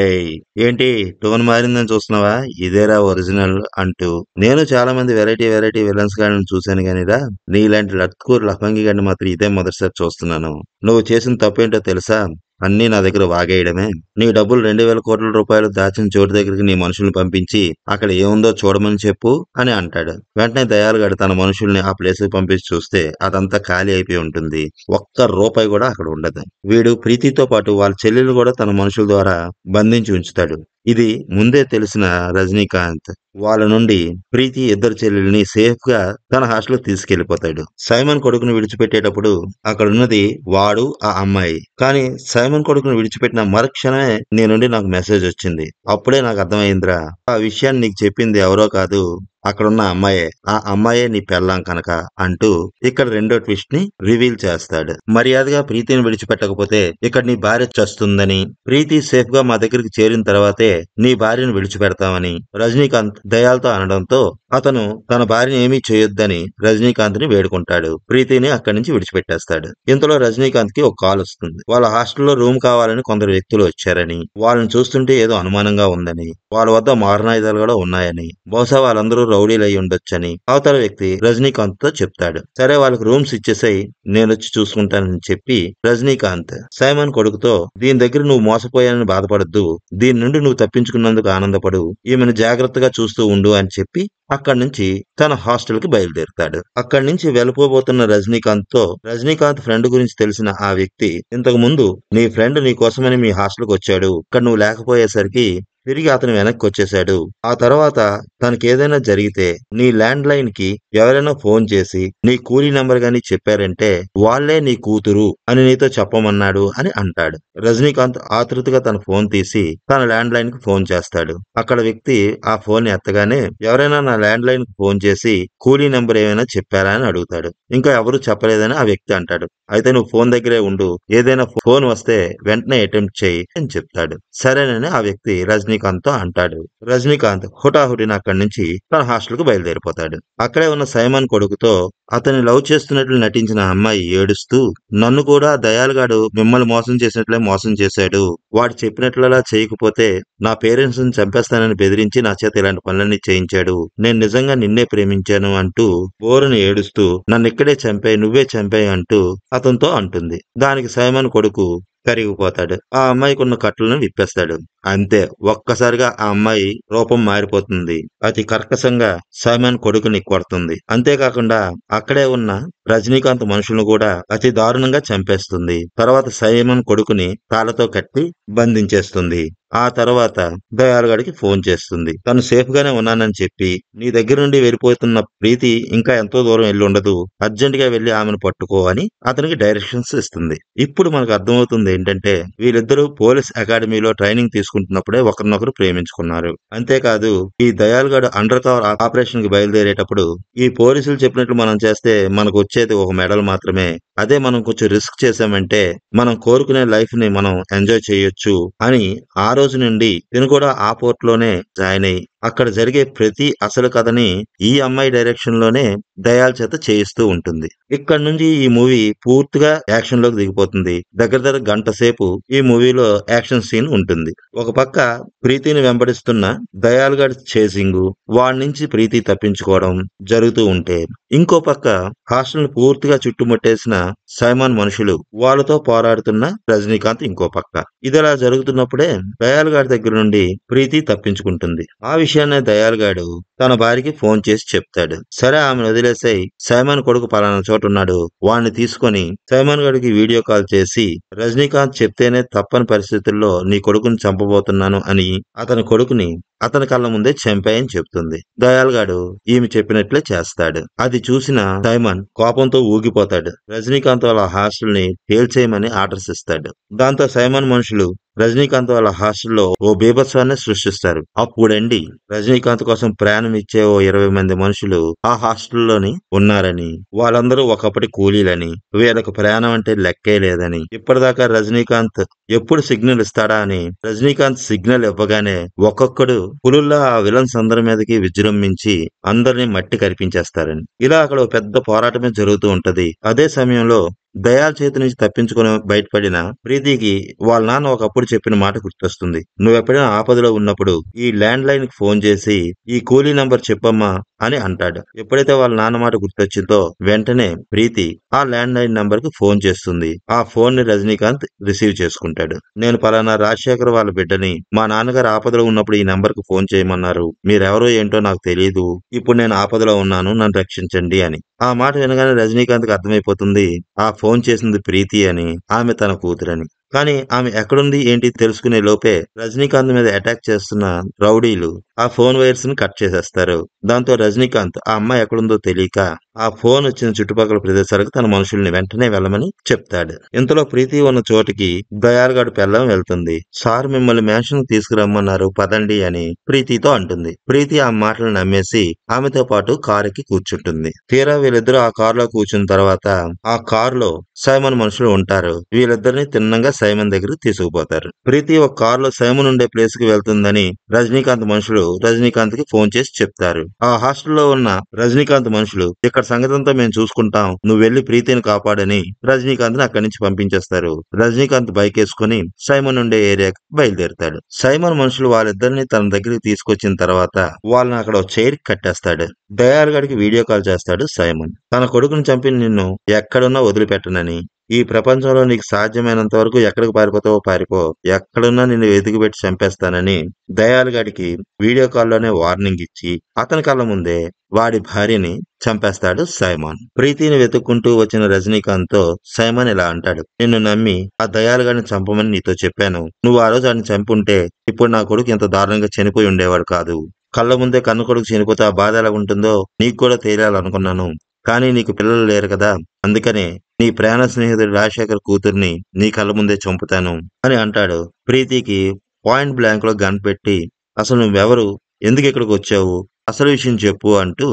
ఏంటి టోన్ మారిందని చూస్తున్నావా, ఇదేరా ఒరిజినల్ అంటూ. నేను చాలా మంది వెరైటీ వెరైటీ విలన్స్ గాడిని చూశాను గానిరా, నీలాంటి లత్కూర్ లఫంగి గాడిని మాత్రం ఇదే మొదటిసారి చూస్తున్నాను. నువ్వు చేసిన తప్పేంటో తెలుసా, అన్నీ నా దగ్గర వాగేయడమే. నీ డబ్బులు 2,000 కోట్ల రూపాయలు దాచిన చోటు దగ్గరికి నీ మనుషుల్ని పంపించి అక్కడ ఏముందో చూడమని చెప్పు అని అంటాడు. వెంటనే దయాలుగాడు తన మనుషుల్ని ఆ ప్లేస్ కి పంపించి చూస్తే అదంతా ఖాళీ అయిపోయి ఉంటుంది. ఒక్క రూపాయి కూడా అక్కడ ఉండదు. వీడు ప్రీతితో పాటు వాళ్ళ చెల్లెలు కూడా తన మనుషుల ద్వారా బంధించి ఉంచుతాడు. ఇది ముందే తెలిసిన రజనీకాంత్ వాళ్ళ నుండి ప్రీతి ఇద్దరు చెల్లెల్ని సేఫ్ గా తన హాస్టల్ తీసుకెళ్లిపోతాడు. సైమన్ కొడుకును విడిచిపెట్టేటప్పుడు అక్కడ ఉన్నది వాడు ఆ అమ్మాయి. కానీ సైమన్ కొడుకును విడిచిపెట్టిన మరుక్షణమే నీ నుండి నాకు మెసేజ్ వచ్చింది. అప్పుడే నాకు అర్థమైందిరా, ఆ విషయాన్ని నీకు చెప్పింది ఎవరో కాదు, అక్కడున్న అమ్మాయే. ఆ అమ్మాయే నీ పెళ్ళాం కనుక అంటూ ఇక్కడ రెండో ట్విస్ట్ ని రివీల్ చేస్తాడు. మర్యాదగా ప్రీతిని విడిచిపెట్టకపోతే ఇక్కడ నీ భార్య చస్తుందని, ప్రీతి సేఫ్ గా మా దగ్గరికి చేరిన తర్వాతే నీ భార్యను విడిచిపెడతామని రజనీకాంత్ దయాల్తో అనడంతో అతను తన భార్యని ఏమీ చేయొద్దని రజనీకాంత్ ని వేడుకుంటాడు. ప్రీతిని అక్కడి నుంచి విడిచిపెట్టేస్తాడు. ఇంతలో రజనీకాంత్ కి ఒక కాల్ వస్తుంది. వాళ్ళ హాస్టల్లో రూమ్ కావాలని కొందరు వ్యక్తులు వచ్చారని, వాళ్ళని చూస్తుంటే ఏదో అనుమానంగా ఉందని, వాళ్ళ వద్ద మారణాయుధాలు కూడా ఉన్నాయని, బహుశా వాళ్ళందరూ రౌడీలు అయి ఉండొచ్చని అవతల వ్యక్తి రజనీకాంత్ తో చెప్తాడు. సరే వాళ్ళకి రూమ్స్ ఇచ్చేసాయి, నేనొచ్చి చూసుకుంటానని చెప్పి రజనీకాంత్ సైమన్ కొడుకుతో దీని దగ్గర నువ్వు మోసపోయానని బాధపడద్దు, దీని నుండి నువ్వు తప్పించుకున్నందుకు ఆనందపడు, ఈమెను జాగ్రత్తగా చూస్తూ ఉండు అని చెప్పి అక్కడి నుంచి తన హాస్టల్ కి బయలుదేరుతాడు. అక్కడి నుంచి వెళ్ళిపోబోతున్న రజనీకాంత్ తో రజనీకాంత్ ఫ్రెండ్ గురించి తెలిసిన ఆ వ్యక్తి ఇంతకు ముందు నీ ఫ్రెండ్ నీ కోసమని మీ హాస్టల్ కి వచ్చాడు, ఇక్కడ నువ్వు లేకపోయేసరికి తిరిగి అతను వెనక్కొచ్చేశాడు. ఆ తర్వాత తనకేదైనా జరిగితే నీ ల్యాండ్ లైన్ కి ఎవరైనా ఫోన్ చేసి నీ కూలీ నంబర్ గాని చెప్పారంటే వాళ్ళే నీ కూతురు అని నీతో చెప్పమన్నాడు అని అంటాడు. రజనీకాంత్ ఆతృతగా తన ఫోన్ తీసి తన ల్యాండ్ లైన్ కి ఫోన్ చేస్తాడు. అక్కడ వ్యక్తి ఆ ఫోన్ ఎత్తగానే ఎవరైనా నా ల్యాండ్ లైన్ కి ఫోన్ చేసి కూలీ నంబర్ ఏమైనా చెప్పారా అని అడుగుతాడు. ఇంకా ఎవరు చెప్పలేదని ఆ వ్యక్తి అంటాడు. అయితే నువ్వు ఫోన్ దగ్గరే ఉండు, ఏదైనా ఫోన్ వస్తే వెంటనే అటెంప్ట్ చేయి అని చెప్తాడు. సరేనని ఆ వ్యక్తి రజనీకాంత్ తో అంటాడు. రజనీకాంత్ హుటాహుటిన అక్కడి నుంచి తన హాస్టల్ కు బయలుదేరిపోతాడు. అక్కడే ఉన్న సైమన్ కొడుకుతో అతన్ని లవ్ చేస్తున్నట్లు నటించిన అమ్మాయి ఏడుస్తూ, నన్ను కూడా దయాలుగాడు మిమ్మల్ని మోసం చేసినట్లే మోసం చేశాడు. వాడు చెప్పినట్లలా చేయకపోతే నా పేరెంట్స్ ని చంపేస్తానని బెదిరించి నా చేత ఇలాంటి పనులన్నీ చేయించాడు. నేను నిజంగా నిన్నే ప్రేమించాను అంటూ బోరుని ఏడుస్తూ నన్నిక్కడే చంపేయ్, నువ్వే చంపేయ్ అంటూ అతనితో అంటుంది. దానికి సైమన్ కొడుకు కరిగిపోతాడు. ఆ అమ్మాయికున్న కట్లను విప్పేస్తాడు. అంతే, ఒక్కసారిగా ఆ అమ్మాయి రూపం మారిపోతుంది. అతి కర్కశంగా సైమన్ కొడుకుని కొడుతుంది. అంతేకాకుండా అక్కడే ఉన్న రజనీకాంత్ మనుషులను కూడా అతి దారుణంగా చంపేస్తుంది. తర్వాత సైమన్ కొడుకుని తాళ్లతో కట్టి బంధించేస్తుంది. ఆ తర్వాత దయాళుగాడికి ఫోన్ చేస్తుంది. తను సేఫ్ గానే ఉన్నానని చెప్పి నీ దగ్గర నుండి వెళ్ళిపోతున్న ప్రీతి ఇంకా ఎంతో దూరం వెళ్ళుండదు, అర్జెంట్ గా వెళ్లి ఆమెను పట్టుకో అని అతనికి డైరెక్షన్స్ ఇస్తుంది. ఇప్పుడు మనకు అర్థమవుతుంది ఏంటంటే వీళ్ళిద్దరూ పోలీస్ అకాడమీలో ట్రైనింగ్ తీసుకుంటున్నప్పుడే ఒకరినొకరు ప్రేమించుకున్నారు. అంతేకాదు ఈ దయాళుగాడు అండర్ కవర్ ఆపరేషన్ కి బయలుదేరేటప్పుడు ఈ పోలీసులు చెప్పినట్లు మనం చేస్తే మనకు వచ్చేది ఒక మెడల్ మాత్రమే, అదే మనం కొంచెం రిస్క్ చేసామంటే మనం కోరుకునే లైఫ్ ని మనం ఎంజాయ్ చేయొచ్చు అని ఆ రోజు నుండి తిను కూడా ఆ పోర్ట్ లోనే జాయిన్ అయ్యి అక్కడ జరిగే ప్రతి అసలు కథని ఈ అమ్మాయి డైరెక్షన్ లోనే దయాల్ చేత చేయిస్తూ ఉంటుంది. ఇక్కడ నుంచి ఈ మూవీ పూర్తిగా యాక్షన్ లోకి దిగిపోతుంది. దగ్గర గంట సేపు ఈ మూవీలో యాక్షన్ సీన్ ఉంటుంది. ఒక పక్క ప్రీతిని వెంబడిస్తున్న దయాల్ గడ్ చేసింగ్, వాడి నుంచి ప్రీతి తప్పించుకోవడం జరుగుతూ ఉంటే, ఇంకో పక్క హాస్టల్ పూర్తిగా చుట్టుముట్టేసిన సైమాన్ మనుషులు, వాళ్ళతో పోరాడుతున్న రజనీకాంత్ ఇంకో పక్క. ఇదిలా జరుగుతున్నప్పుడే దయాల్ గాడి దగ్గర నుండి ప్రీతి తప్పించుకుంటుంది. ఆ విషయాన్ని దయాల్ గాడు తన భార్యకి ఫోన్ చేసి చెప్తాడు. సరే ఆమెను వదిలేసాయి, సైమన్ కొడుకు పలానా చోట ఉన్నాడు, వాణ్ణి తీసుకొని సైమన్ గడికి వీడియో కాల్ చేసి రజనీకాంత్ చెప్తేనే తప్పని పరిస్థితుల్లో నీ కొడుకుని చంపబోతున్నాను అని అతని కొడుకుని అతని కళ్ళ ముందే చంపాయని చెప్తుంది. దయాల్ గాడు ఈమె చెప్పినట్లే చేస్తాడు. అది చూసిన సైమన్ కోపంతో ఊగిపోతాడు. రజనీకాంత్ వాళ్ళ హాస్టల్ ని తేల్చేయమని ఆర్డర్స్ ఇస్తాడు. దాంతో సైమన్ మనుషులు రజనీకాంత్ వాళ్ళ హాస్టల్లో ఓ బీభత్సాన్ని సృష్టిస్తారు. అప్పుడండి రజనీకాంత్ కోసం ప్రాణం ఇచ్చే ఓ 20 మంది మనుషులు ఆ హాస్టల్లోని ఉన్నారని, వాళ్ళందరూ ఒకప్పటి కూలీలని, వీళ్ళకు ప్రాణం అంటే లెక్కే లేదని, ఇప్పటిదాకా రజనీకాంత్ ఎప్పుడు సిగ్నల్ ఇస్తాడా అని రజనీకాంత్ సిగ్నల్ ఇవ్వగానే ఒక్కొక్కడు పులుల్లా ఆ విలన్స్ అందరి మీదకి విజృంభించి అందరినీ మట్టి కరిపించేస్తారని. ఇలా అక్కడ ఓ పెద్ద పోరాటమే జరుగుతూ ఉంటది. అదే సమయంలో దయాల్ చేతి నుంచి తప్పించుకుని బయటపడిన ప్రీతికి వాళ్ళ నాన్న ఒకప్పుడు చెప్పిన మాట గుర్తొస్తుంది. నువ్వెప్పుడైనా ఆపదలో ఉన్నప్పుడు ఈ ల్యాండ్ లైన్ కి ఫోన్ చేసి ఈ కూలీ నంబర్ చెప్పమ్మా అని అంటాడు. ఎప్పుడైతే వాళ్ళ నాన్న మాట గుర్తొచ్చిందో వెంటనే ప్రీతి ఆ ల్యాండ్ లైన్ నంబర్ కి ఫోన్ చేస్తుంది. ఆ ఫోన్ ని రజనీకాంత్ రిసీవ్ చేసుకుంటాడు. నేను పలానా రాజశేఖర్ వాళ్ళ బిడ్డని, మా నాన్నగారు ఆపదలో ఉన్నప్పుడు ఈ నంబర్ కు ఫోన్ చేయమన్నారు, మీరెవరో ఏంటో నాకు తెలియదు, ఇప్పుడు నేను ఆపదలో ఉన్నాను, నన్ను రక్షించండి అని. ఆ మాట వినగానే రజనీకాంత్ కి అర్థమైపోతుంది ఆ ఫోన్ చేసింది ప్రీతి అని, ఆమె తన కూతురని. కానీ ఆమె ఎక్కడుంది ఏంటి తెలుసుకునే లోపే రజనీకాంత్ మీద అటాక్ చేస్తున్న రౌడీలు ఆ ఫోన్ వైర్స్ ని కట్ చేసేస్తారు. దాంతో రజనీకాంత్ ఆ అమ్మాయి ఎక్కడుందో తెలియక ఆ ఫోన్ వచ్చిన చుట్టుపక్కల ప్రదేశాలకు తన మనుషుల్ని వెంటనే వెళ్ళమని చెప్తాడు. ఇంతలో ప్రీతి ఉన్న చోటికి దయాల్గాడు పెళ్ళం వెళ్తుంది. సార్ మిమ్మల్ని మ్యాన్షన్ తీసుకురమ్మన్నారు పదండి అని ప్రీతితో అంటుంది. ప్రీతి ఆ మాటలు నమ్మేసి ఆమెతో పాటు కారుకి కూర్చుంటుంది. తీరా వీళ్ళిద్దరూ ఆ కారులో కూర్చున్న తర్వాత ఆ కారులో సైమన్ మనుషులు ఉంటారు. వీళ్ళిద్దరిని తిన్నంగా సైమన్ దగ్గరికి తీసుకుపోతారు. ప్రీతి ఒక కారులో సైమన్ ఉండే ప్లేస్ కి వెళ్తుందని రజనీకాంత్ మనుషులు రజనీకాంత్ కి ఫోన్ చేసి చెప్తారు. ఆ హాస్టల్లో ఉన్న రజనీకాంత్ మనుషులు ఇక్కడ సంగతంతా మేము చూసుకుంటాం, నువ్వు వెళ్లి ప్రీతిని కాపాడని రజనీకాంత్ ని అక్కడి నుంచి పంపించేస్తారు. రజనీకాంత్ బైక్ వేసుకుని సైమన్ ఉండే ఏరియాకి బయలుదేరుతాడు. సైమన్ మనుషులు వాళ్ళిద్దరిని తన దగ్గరికి తీసుకొచ్చిన తర్వాత వాళ్ళని అక్కడ చైర్ కట్టేస్తాడు. దయాల్ గడికి వీడియో కాల్ చేస్తాడు సైమన్. తన కొడుకుని చంపి నిన్ను ఎక్కడున్నా వదిలిపెట్టనని, ఈ ప్రపంచంలో నీకు సాధ్యమైనంత వరకు ఎక్కడికి పారిపోతావో పారిపో, ఎక్కడున్నా నిన్ను వెతికి పెట్టి చంపేస్తానని దయాల్ గడికి వీడియో కాల్లోనే వార్నింగ్ ఇచ్చి అతని కళ్ళ ముందే వాడి భార్యని చంపేస్తాడు సైమాన్. ప్రీతిని వెతుక్కుంటూ వచ్చిన రజనీకాంత్ తో సైమాన్ ఇలా అంటాడు, నిన్ను నమ్మి ఆ దయాలుగాన్ని చంపమని నీతో చెప్పాను. నువ్వు ఆ రోజు ఆయన చంపుంటే ఇప్పుడు నా కొడుకు ఇంత దారుణంగా చనిపోయి ఉండేవాడు కాదు. కళ్ళ ముందే కన్న కొడుకు చనిపోతే ఆ బాధ ఎలా ఉంటుందో నీకు కూడా తెలియాలనుకున్నాను. కానీ నీకు పిల్లలు లేరు కదా, అందుకనే నీ ప్రాణ స్నేహితుడు రాజశేఖర్ కూతుర్ని నీ కళ్ళ ముందే చంపుతాను అని అంటాడు. ప్రీతికి పాయింట్ బ్లాంక్ లో గన్ పెట్టి, అసలు నువ్వెవరు, ఎందుకు ఇక్కడికి వచ్చావు, అసలు విషయం చెప్పు అంటూ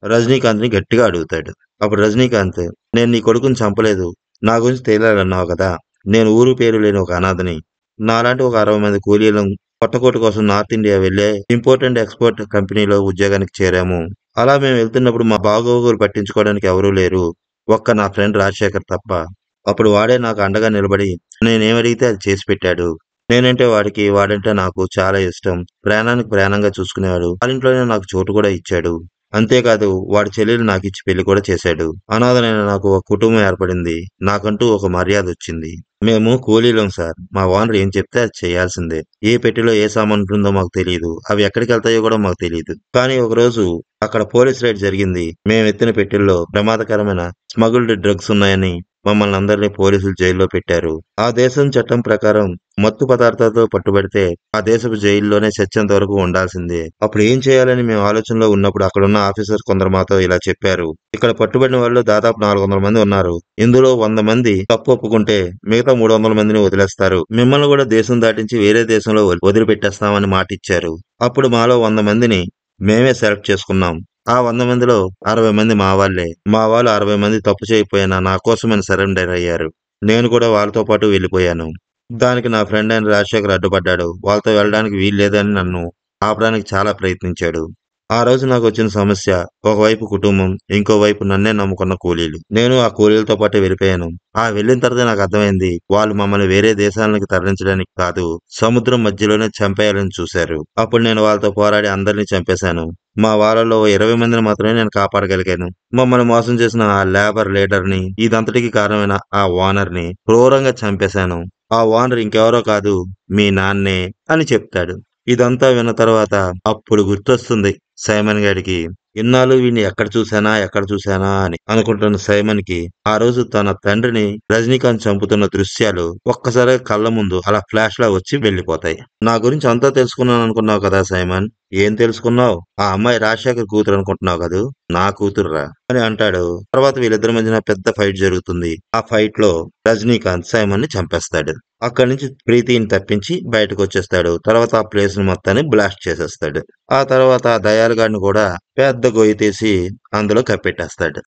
రజనీకాంత్ ని గట్టిగా అడుగుతాడు. అప్పుడు రజనీకాంత్, నేను నీ కొడుకుని చంపలేదు. నా గురించి తేలాలన్నావు కదా, నేను ఊరు పేరు లేని ఒక అనాథని. నాలాంటి ఒక 60 మంది కూలీలను పొట్టకోటి కోసం నార్త్ ఇండియా వెళ్లే ఇంపోర్ట్ ఎక్స్పోర్ట్ కంపెనీలో ఉద్యోగానికి చేరాము. అలా మేము వెళ్తున్నప్పుడు మా బాగోగులు పట్టించుకోవడానికి ఎవరూ లేరు, ఒక్క నా ఫ్రెండ్ రాజశేఖర్ తప్ప. అప్పుడు వాడే నాకు అండగా నిలబడి నేనేమడిగితే అది చేసి పెట్టాడు. నేనంటే వాడికి, వాడంటే నాకు చాలా ఇష్టం. ప్రాణానికి ప్రాణంగా చూసుకునేవాడు. వాళ్ళింట్లోనే నాకు చోటు కూడా ఇచ్చాడు. అంతేకాదు వాడి చెల్లెలు నాకిచ్చి పెళ్లి కూడా చేశాడు. అనాథనైన నాకు ఒక కుటుంబం ఏర్పడింది. నాకంటూ ఒక మర్యాదొచ్చింది. మేము కూలీలం సార్. మా ఓనర్ ఏం చెప్తే అది చేయాల్సిందే. ఏ పెట్టెలో ఏ సామాను ఉంటుందో మాకు తెలీదు. అవి ఎక్కడికెళ్తాయో కూడా మాకు తెలీదు. కానీ ఒకరోజు అక్కడ పోలీస్ రైడ్ జరిగింది. మేమెత్తిన పెట్టెల్లో ప్రమాదకరమైన స్మగుల్డ్ డ్రగ్స్ ఉన్నాయని మమ్మల్ని అందరినీ పోలీసులు జైల్లో పెట్టారు. ఆ దేశం చట్టం ప్రకారం మత్తు పదార్థాలతో పట్టుబడితే ఆ దేశపు జైల్లోనే చచ్చేంత వరకు ఉండాల్సిందే. అప్పుడు ఏం చేయాలని మేము ఆలోచనలో ఉన్నప్పుడు అక్కడున్న ఆఫీసర్ కొందరు మాతో ఇలా చెప్పారు, ఇక్కడ పట్టుబడిన వాళ్ళు దాదాపు 400 మంది ఉన్నారు. ఇందులో 100 మంది తప్పు ఒప్పుకుంటే మిగతా 300 మందిని వదిలేస్తారు. మిమ్మల్ని కూడా దేశం దాటించి వేరే దేశంలో వదిలిపెట్టేస్తామని మాట ఇచ్చారు. అప్పుడు మాలో 100 మందిని మేమే సెలెక్ట్ చేసుకున్నాం. ఆ 100 మందిలో 60 మంది మా వాళ్ళే. మా వాళ్ళు 60 మంది తప్పు చేయకపోయినా నా కోసమని సరెండర్ అయ్యారు. నేను కూడా వాళ్ళతో పాటు వెళ్ళిపోయాను. దానికి నా ఫ్రెండ్ అయిన రాజశేఖర్ అడ్డుపడ్డాడు. వాళ్ళతో వెళ్ళడానికి వీల్లేదని నన్ను ఆపడానికి చాలా ప్రయత్నించాడు. ఆ రోజు నాకు వచ్చిన సమస్య, ఒకవైపు కుటుంబం, ఇంకోవైపు నన్నే నమ్ముకున్న కూలీలు. నేను ఆ కూలీలతో పాటు వెళ్ళిపోయాను. ఆ వెళ్ళిన తర్వాత నాకు అర్థమైంది, వాళ్ళు మమ్మల్ని వేరే దేశాలకు తరలించడానికి కాదు, సముద్రం మధ్యలోనే చంపేయాలని చూశారు. అప్పుడు నేను వాళ్ళతో పోరాడి అందరినీ చంపేశాను. మా వాళ్ళలో 20 మందిని మాత్రమే నేను కాపాడగలిగాను. మమ్మల్ని మోసం చేసిన ఆ లేబర్ లీడర్ ని, ఇదంతటికి కారణమైన ఆ ఓనర్ ని క్రూరంగా చంపేశాను. ఆ ఓనర్ ఇంకెవరో కాదు, మీ నాన్నే అని చెప్తాడు. ఇదంతా విన్న తర్వాత అప్పుడు గుర్తొస్తుంది సైమన్ గాడికి, ఇన్నాళ్ళు వీడిని ఎక్కడ చూశానా అని అనుకుంటున్న సైమన్ కి ఆ రోజు తన తండ్రిని రజనీకాంత్ చంపుతున్న దృశ్యాలు ఒక్కసారిగా కళ్ళ ముందు అలా ఫ్లాష్ లా వచ్చి వెళ్లిపోతాయి. నా గురించి అంతా తెలుసుకున్నాను అనుకున్నావు కదా సైమన్, ఏం తెలుసుకున్నావు? ఆ అమ్మాయి రాజశేఖర్ కూతురు అనుకుంటున్నావు కదూ, నా కూతురురా అని అంటాడు. తర్వాత వీళ్ళిద్దరి మధ్యన పెద్ద ఫైట్ జరుగుతుంది. ఆ ఫైట్ లో రజనీకాంత్ సైమన్ ని చంపేస్తాడు. అక్కడి నుంచి ప్రీతిని తప్పించి బయటకు వచ్చేస్తాడు. తర్వాత ఆ ప్లేస్ ని మొత్తాన్ని బ్లాస్ట్ చేసేస్తాడు. ఆ తర్వాత ఆ దయాలుగాడిని కూడా పెద్ద గొయ్యి తీసి అందులో కప్పెట్టేస్తాడు.